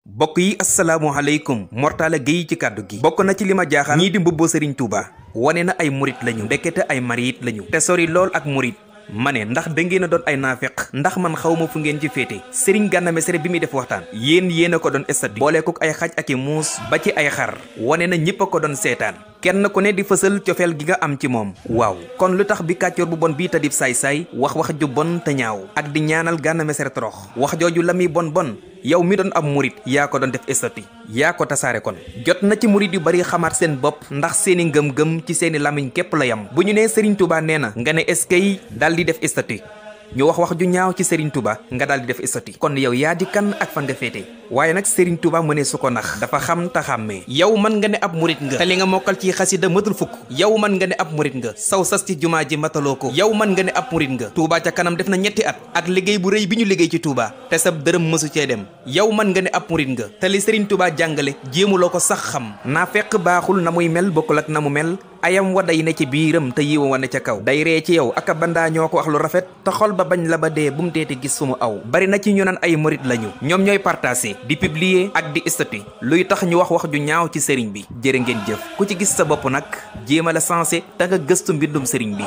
bokk yi asalaamaaleykum Mortalla Gueye ci kàddu gi bokk na ci li ma jaaxal ñii di mbubboo Serigne Touba wane na ay murit lañu ndekete ay marit lañu te sori lool ak murit ma ne ndax da ngeen a doon ay naafeq ndax man xaw ma fu ngeen ci féete Serigne Gana Messere bi muy def waxtaan yéen a ko doon estati boole ko ay xaj ak i muus ba ci ay xar wane na ñëpp a ko doon seetaan kenn ku ne di fësal cofeel gi nga am ci moom waaw kon lu tax bi kàccoor bu bon bii tadib saay-saay wax ju bon te ñaaw ak di ñaanal Gana Messere torox wax jooju la muy bon yow mi doon ab murit yaa ko doon def estati yaa ko tasaare kon jot na ci murit yu bari xamaat seen bopp ndax seeni ngëm-ngëm ci seeni lamiñ képp la yam bu ñu nee Serigne Touba nee na nga ne eskay daal di def estati ñu wax ju ñaaw ci Serigne Touba nga daal di def estati kon yow yaa di kan ak fan nga féete waaye nag Serigne Touba mënee su ko nax dafa xam ta xàmmee yow man nga ne ab murit nga te li nga mokkal ci xasida matul fukk yow man nga ne ab murit nga saw sas ci jumaa ji mataloo ko yow man nga ne ab murit nga Touba ca kanam def na ñetti at ak liggéey bu rëy bi ñu liggéey ci Touba te sab dërëm mësu cee dem yow man nga ne ab murit nga te li Serigne Touba jàngale jéemuloo ko sax xam naa fekk baaxul na muy mel bokkul ak na mu mel ayam wa day ne ci biiram te yiwa wa ne ca kaw day ree ci yow aka bandaa ñoo ko wax lu rafet te xol ba bañ la ba dee bu mu teete gis fu mu aw bari na ci ñu naan ay murit lañu ñoom ñooy partagé di publier ak di statut luy tax ñu wax ju ñaaw ci sëriñ bi jërë ngeen jëf ku ci gis sa bopp nag jéem a la sensé te nga gëstu mbindum sëriñ bi